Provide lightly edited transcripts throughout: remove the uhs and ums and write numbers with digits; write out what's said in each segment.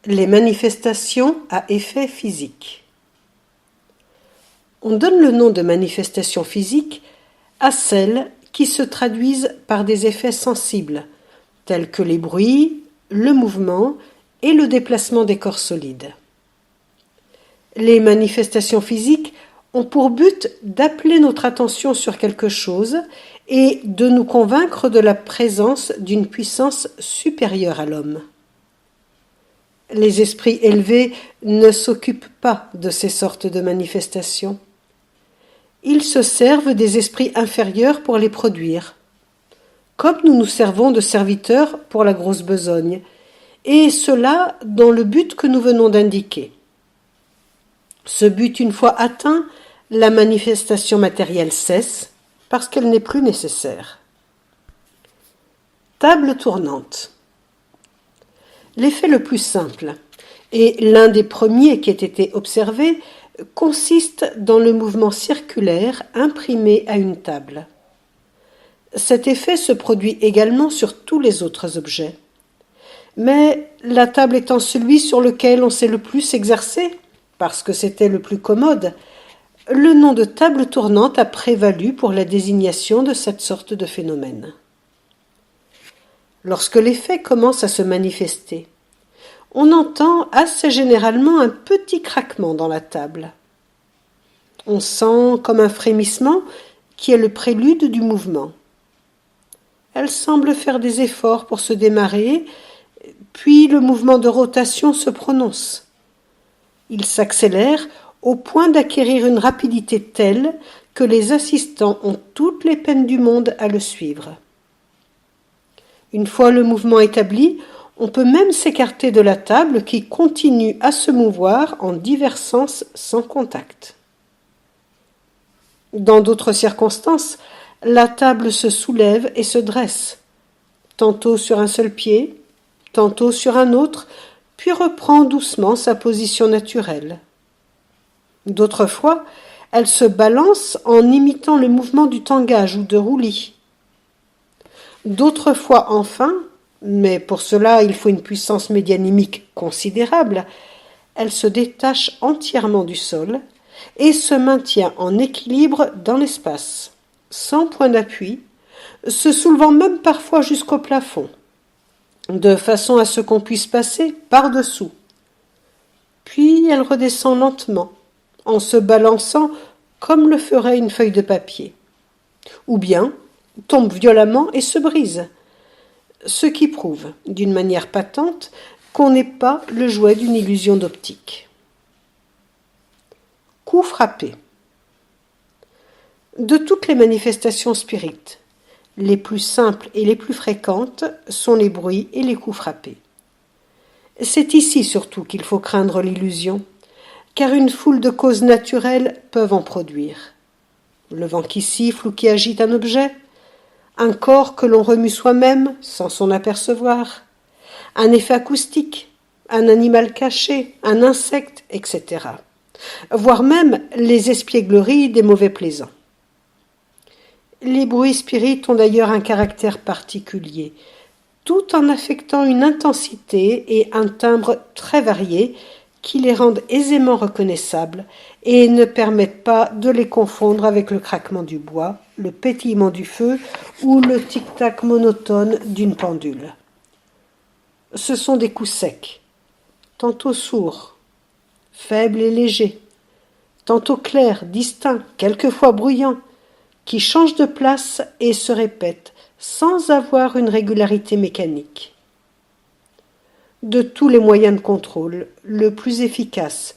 Les manifestations à effet physique. On donne le nom de manifestations physiques à celles qui se traduisent par des effets sensibles, tels que les bruits, le mouvement et le déplacement des corps solides. Les manifestations physiques ont pour but d'appeler notre attention sur quelque chose et de nous convaincre de la présence d'une puissance supérieure à l'homme. Les esprits élevés ne s'occupent pas de ces sortes de manifestations. Ils se servent des esprits inférieurs pour les produire, comme nous nous servons de serviteurs pour la grosse besogne, et cela dans le but que nous venons d'indiquer. Ce but une fois atteint, la manifestation matérielle cesse parce qu'elle n'est plus nécessaire. Table tournante. L'effet le plus simple, et l'un des premiers qui ait été observé, consiste dans le mouvement circulaire imprimé à une table. Cet effet se produit également sur tous les autres objets. Mais la table étant celui sur lequel on s'est le plus exercé, parce que c'était le plus commode, le nom de table tournante a prévalu pour la désignation de cette sorte de phénomène. Lorsque l'effet commence à se manifester, on entend assez généralement un petit craquement dans la table. On sent comme un frémissement qui est le prélude du mouvement. Elle semble faire des efforts pour se démarrer, puis le mouvement de rotation se prononce. Il s'accélère au point d'acquérir une rapidité telle que les assistants ont toutes les peines du monde à le suivre. Une fois le mouvement établi, on peut même s'écarter de la table qui continue à se mouvoir en divers sens sans contact. Dans d'autres circonstances, la table se soulève et se dresse, tantôt sur un seul pied, tantôt sur un autre, puis reprend doucement sa position naturelle. D'autres fois, elle se balance en imitant le mouvement du tangage ou de roulis. D'autres fois enfin, mais pour cela il faut une puissance médianimique considérable, elle se détache entièrement du sol et se maintient en équilibre dans l'espace, sans point d'appui, se soulevant même parfois jusqu'au plafond, de façon à ce qu'on puisse passer par-dessous. Puis elle redescend lentement, en se balançant comme le ferait une feuille de papier. Ou bien tombe violemment et se brise, ce qui prouve, d'une manière patente, qu'on n'est pas le jouet d'une illusion d'optique. Coup frappé. De toutes les manifestations spirites, les plus simples et les plus fréquentes sont les bruits et les coups frappés. C'est ici surtout qu'il faut craindre l'illusion, car une foule de causes naturelles peuvent en produire. Le vent qui siffle ou qui agite un objet, un corps que l'on remue soi-même sans s'en apercevoir, un effet acoustique, un animal caché, un insecte, etc. Voire même les espiègleries des mauvais plaisants. Les bruits spirites ont d'ailleurs un caractère particulier, tout en affectant une intensité et un timbre très variés qui les rendent aisément reconnaissables et ne permettent pas de les confondre avec le craquement du bois, le pétillement du feu ou le tic-tac monotone d'une pendule. Ce sont des coups secs, tantôt sourds, faibles et légers, tantôt clairs, distincts, quelquefois bruyants, qui changent de place et se répètent sans avoir une régularité mécanique. De tous les moyens de contrôle, le plus efficace,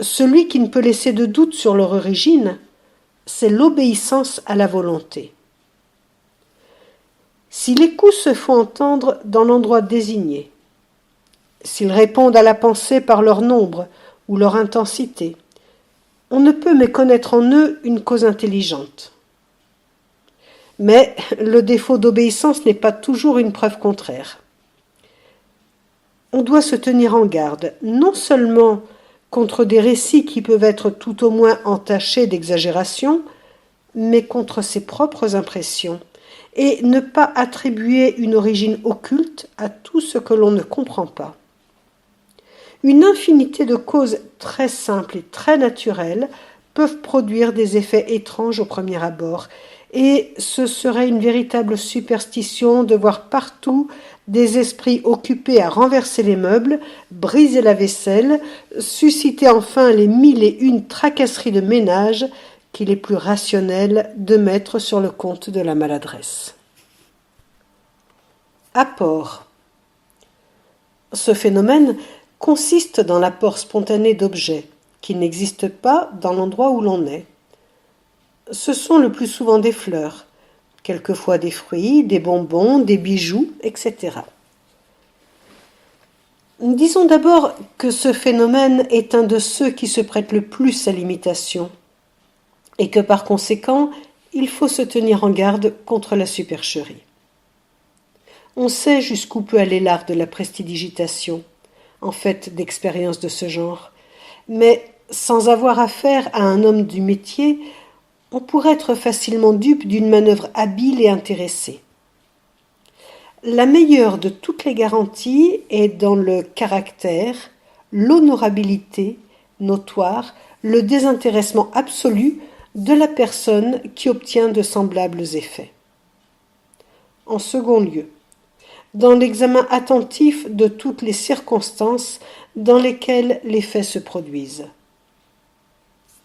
celui qui ne peut laisser de doute sur leur origine, c'est l'obéissance à la volonté. Si les coups se font entendre dans l'endroit désigné, s'ils répondent à la pensée par leur nombre ou leur intensité, on ne peut méconnaître en eux une cause intelligente. Mais le défaut d'obéissance n'est pas toujours une preuve contraire. On doit se tenir en garde, non seulement contre des récits qui peuvent être tout au moins entachés d'exagération, mais contre ses propres impressions, et ne pas attribuer une origine occulte à tout ce que l'on ne comprend pas. Une infinité de causes très simples et très naturelles peuvent produire des effets étranges au premier abord, et ce serait une véritable superstition de voir partout des esprits occupés à renverser les meubles, briser la vaisselle, susciter enfin les 1001 tracasseries de ménage qu'il est plus rationnel de mettre sur le compte de la maladresse. Apport. Ce phénomène consiste dans l'apport spontané d'objets qui n'existent pas dans l'endroit où l'on est. Ce sont le plus souvent des fleurs, quelquefois des fruits, des bonbons, des bijoux, etc. Disons d'abord que ce phénomène est un de ceux qui se prêtent le plus à l'imitation, et que par conséquent, il faut se tenir en garde contre la supercherie. On sait jusqu'où peut aller l'art de la prestidigitation, en fait d'expériences de ce genre, mais sans avoir affaire à un homme du métier, on pourrait être facilement dupe d'une manœuvre habile et intéressée. La meilleure de toutes les garanties est dans le caractère, l'honorabilité notoire, le désintéressement absolu de la personne qui obtient de semblables effets. En second lieu, dans l'examen attentif de toutes les circonstances dans lesquelles les faits se produisent.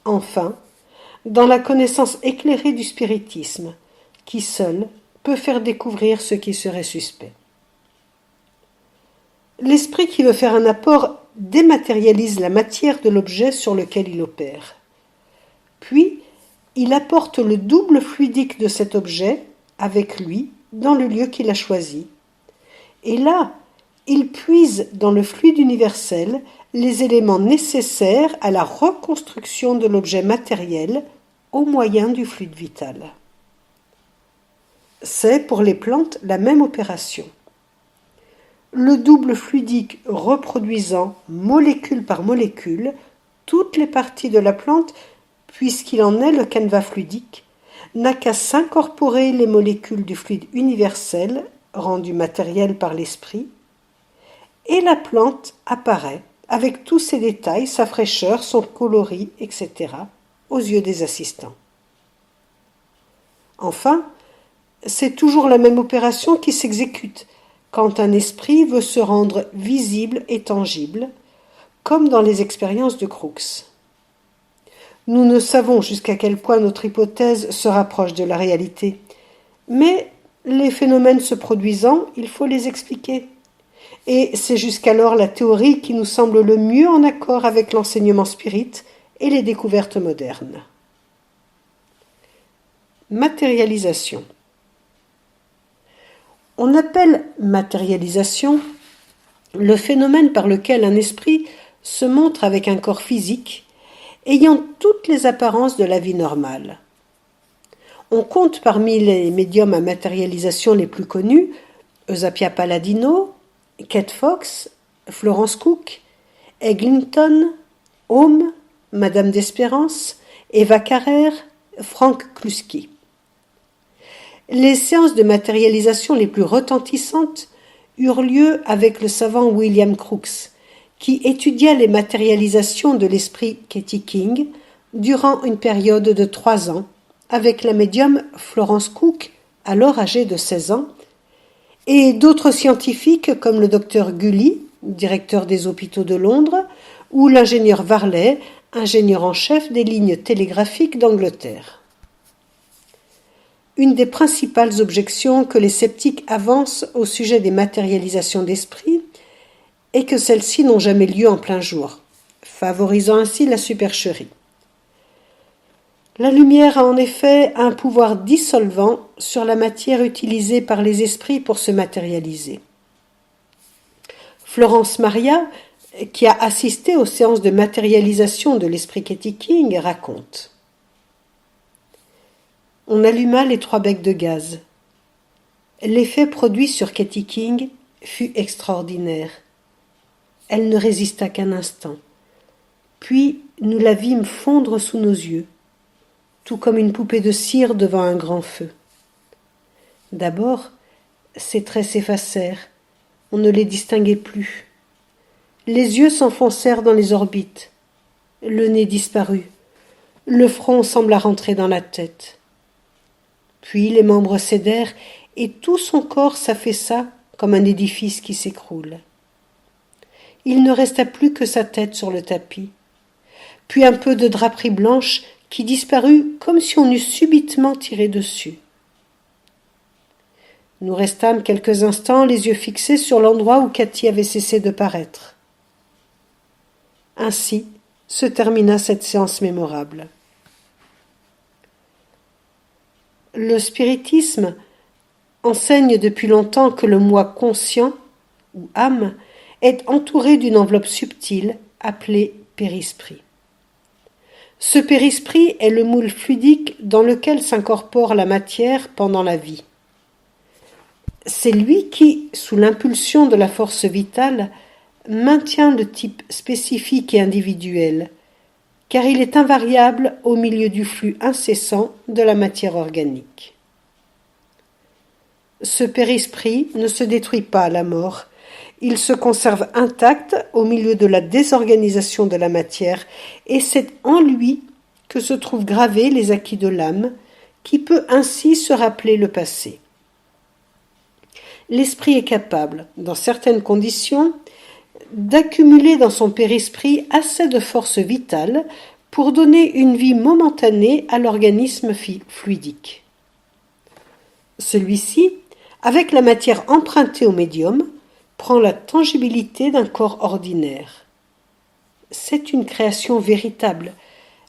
Enfin, dans la connaissance éclairée du spiritisme, qui seul peut faire découvrir ce qui serait suspect. L'esprit qui veut faire un apport dématérialise la matière de l'objet sur lequel il opère. Puis, il apporte le double fluidique de cet objet avec lui dans le lieu qu'il a choisi. Et là, il puise dans le fluide universel les éléments nécessaires à la reconstruction de l'objet matériel au moyen du fluide vital. C'est pour les plantes la même opération. Le double fluidique reproduisant, molécule par molécule, toutes les parties de la plante, puisqu'il en est le canevas fluidique, n'a qu'à s'incorporer les molécules du fluide universel, rendu matériel par l'esprit, et la plante apparaît avec tous ses détails, sa fraîcheur, son coloris, etc., aux yeux des assistants. Enfin, c'est toujours la même opération qui s'exécute quand un esprit veut se rendre visible et tangible, comme dans les expériences de Crookes. Nous ne savons jusqu'à quel point notre hypothèse se rapproche de la réalité, mais les phénomènes se produisant, il faut les expliquer. Et c'est jusqu'alors la théorie qui nous semble le mieux en accord avec l'enseignement spirit et les découvertes modernes. Matérialisation. On appelle matérialisation le phénomène par lequel un esprit se montre avec un corps physique ayant toutes les apparences de la vie normale. On compte parmi les médiums à matérialisation les plus connus Eusapia Palladino, Kate Fox, Florence Cook, Eglinton, Home, Madame d'Espérance, Eva Carrère, Frank Kluski. Les séances de matérialisation les plus retentissantes eurent lieu avec le savant William Crookes, qui étudia les matérialisations de l'esprit Katie King durant une période de 3 ans, avec la médium Florence Cook, alors âgée de 16 ans, et d'autres scientifiques comme le docteur Gully, directeur des hôpitaux de Londres, ou l'ingénieur Varley, ingénieur en chef des lignes télégraphiques d'Angleterre. Une des principales objections que les sceptiques avancent au sujet des matérialisations d'esprit est que celles-ci n'ont jamais lieu en plein jour, favorisant ainsi la supercherie. La lumière a en effet un pouvoir dissolvant sur la matière utilisée par les esprits pour se matérialiser. Florence Maria, qui a assisté aux séances de matérialisation de l'esprit Katie King, raconte. On alluma les 3 becs de gaz. L'effet produit sur Katie King fut extraordinaire. Elle ne résista qu'un instant. Puis nous la vîmes fondre sous nos yeux, tout comme une poupée de cire devant un grand feu. D'abord, ses traits s'effacèrent, on ne les distinguait plus. Les yeux s'enfoncèrent dans les orbites. Le nez disparut. Le front sembla rentrer dans la tête. Puis les membres cédèrent et tout son corps s'affaissa comme un édifice qui s'écroule. Il ne resta plus que sa tête sur le tapis, puis un peu de draperie blanche qui disparut comme si on eût subitement tiré dessus. Nous restâmes quelques instants les yeux fixés sur l'endroit où Cathy avait cessé de paraître. Ainsi se termina cette séance mémorable. Le spiritisme enseigne depuis longtemps que le moi conscient, ou âme, est entouré d'une enveloppe subtile appelée périsprit. Ce périsprit est le moule fluidique dans lequel s'incorpore la matière pendant la vie. C'est lui qui, sous l'impulsion de la force vitale, maintient le type spécifique et individuel, car il est invariable au milieu du flux incessant de la matière organique. Ce périsprit ne se détruit pas à la mort, il se conserve intact au milieu de la désorganisation de la matière, et c'est en lui que se trouvent gravés les acquis de l'âme, qui peut ainsi se rappeler le passé. L'esprit est capable, dans certaines conditions, d'accumuler dans son périsprit assez de force vitale pour donner une vie momentanée à l'organisme fluidique. Celui-ci, avec la matière empruntée au médium, prend la tangibilité d'un corps ordinaire. C'est une création véritable,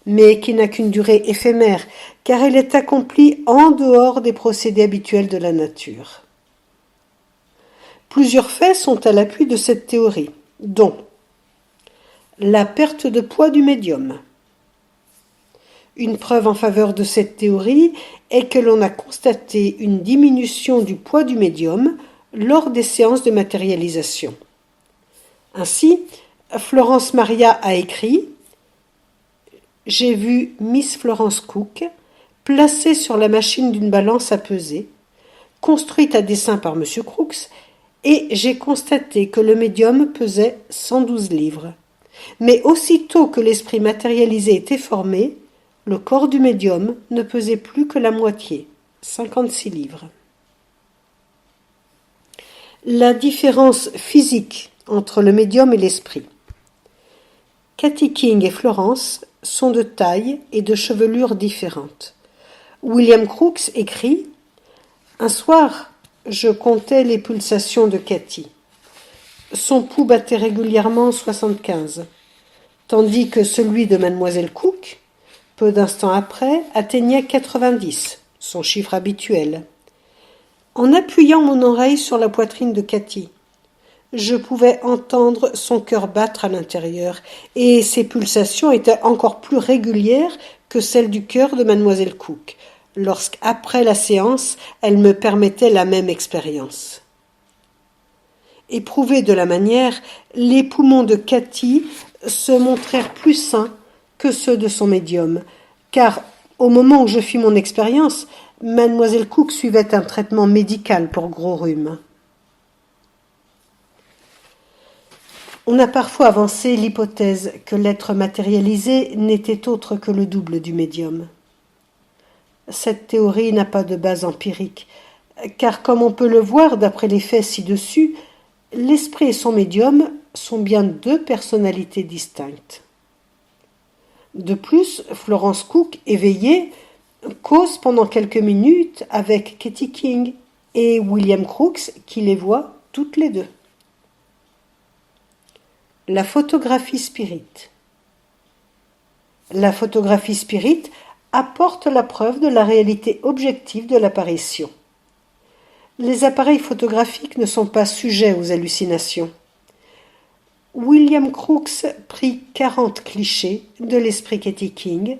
mais qui n'a qu'une durée éphémère, car elle est accomplie en dehors des procédés habituels de la nature. Plusieurs faits sont à l'appui de cette théorie, dont la perte de poids du médium. Une preuve en faveur de cette théorie est que l'on a constaté une diminution du poids du médium lors des séances de matérialisation. Ainsi, Florence Maria a écrit « J'ai vu Miss Florence Cook placée sur la machine d'une balance à peser, construite à dessein par M. Crookes, et j'ai constaté que le médium pesait 112 livres. Mais aussitôt que l'esprit matérialisé était formé, le corps du médium ne pesait plus que la moitié, 56 livres. » La différence physique entre le médium et l'esprit. Cathy King et Florence sont de taille et de chevelure différentes. William Crookes écrit « Un soir, je comptais les pulsations de Cathy. Son pouls battait régulièrement 75, tandis que celui de mademoiselle Cook, peu d'instants après, atteignait 90, son chiffre habituel. En appuyant mon oreille sur la poitrine de Cathy, je pouvais entendre son cœur battre à l'intérieur, et ses pulsations étaient encore plus régulières que celles du cœur de mademoiselle Cook, lorsqu'après la séance, elle me permettait la même expérience. Éprouvés de la manière, les poumons de Cathy se montrèrent plus sains que ceux de son médium, car au moment où je fis mon expérience, mademoiselle Cook suivait un traitement médical pour gros rhume. On a parfois avancé l'hypothèse que l'être matérialisé n'était autre que le double du médium. Cette théorie n'a pas de base empirique, car comme on peut le voir d'après les faits ci-dessus, l'esprit et son médium sont bien deux personnalités distinctes. De plus, Florence Cook, éveillée, cause pendant quelques minutes avec Cathy King et William Crookes qui les voit toutes les deux. La photographie spirit. La photographie spirit apporte la preuve de la réalité objective de l'apparition. Les appareils photographiques ne sont pas sujets aux hallucinations. William Crookes prit 40 clichés de l'esprit Cathy King,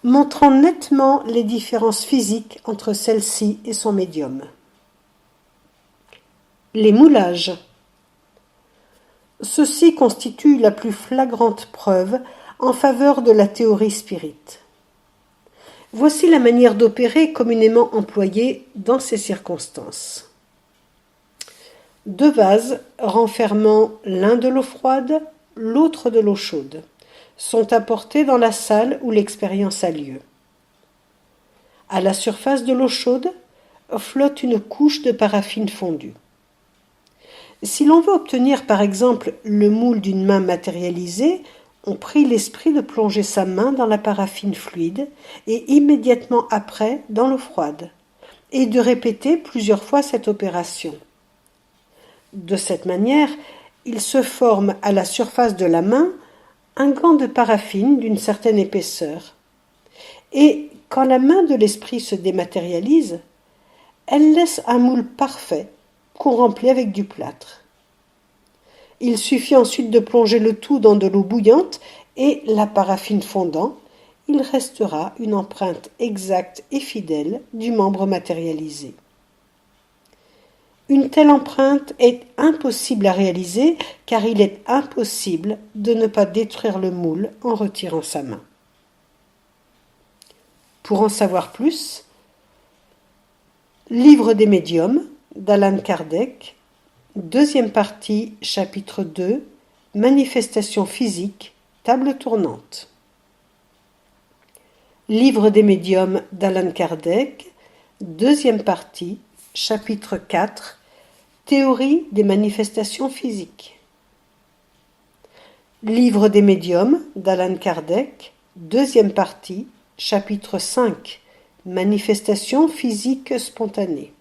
montrant nettement les différences physiques entre celle-ci et son médium. Les moulages. Ceci constitue la plus flagrante preuve en faveur de la théorie spirit. Voici la manière d'opérer communément employée dans ces circonstances. 2 vases renfermant l'un de l'eau froide, l'autre de l'eau chaude, sont apportés dans la salle où l'expérience a lieu. À la surface de l'eau chaude flotte une couche de paraffine fondue. Si l'on veut obtenir par exemple le moule d'une main matérialisée, on prie l'esprit de plonger sa main dans la paraffine fluide et immédiatement après dans l'eau froide, et de répéter plusieurs fois cette opération. De cette manière, il se forme à la surface de la main un gant de paraffine d'une certaine épaisseur. Et quand la main de l'esprit se dématérialise, elle laisse un moule parfait qu'on remplit avec du plâtre. Il suffit ensuite de plonger le tout dans de l'eau bouillante et, la paraffine fondant, il restera une empreinte exacte et fidèle du membre matérialisé. Une telle empreinte est impossible à réaliser car il est impossible de ne pas détruire le moule en retirant sa main. Pour en savoir plus, Livre des médiums d'Allan Kardec, deuxième partie, chapitre 2, Manifestation physique, table tournante. Livre des médiums d'Allan Kardec, deuxième partie, chapitre 4, Théorie des manifestations physiques. Livre des médiums d'Allan Kardec, deuxième partie, chapitre 5, Manifestations physiques spontanées.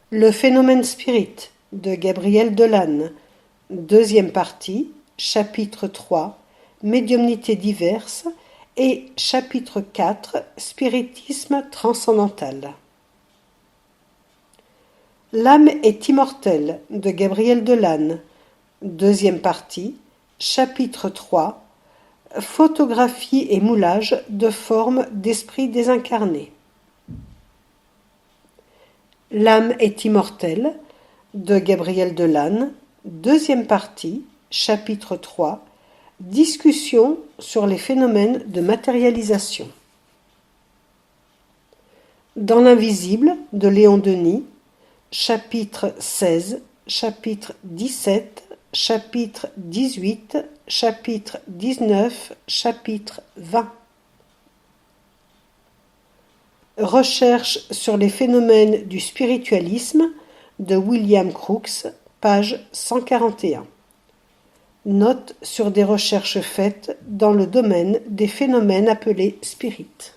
Le phénomène spirit de Gabriel Delanne, deuxième partie, chapitre 3, Médiumnité diverse et chapitre 4, Spiritisme transcendantal. L'âme est immortelle de Gabriel Delanne, deuxième partie, chapitre 3, Photographie et moulage de formes d'esprits désincarnés. L'âme est immortelle de Gabriel Delanne, deuxième partie, chapitre 3, Discussion sur les phénomènes de matérialisation. Dans l'invisible de Léon Denis, chapitre 16, chapitre 17, chapitre 18, chapitre 19, chapitre 20. Recherche sur les phénomènes du spiritualisme de William Crookes, page 141. Note sur des recherches faites dans le domaine des phénomènes appelés spirites.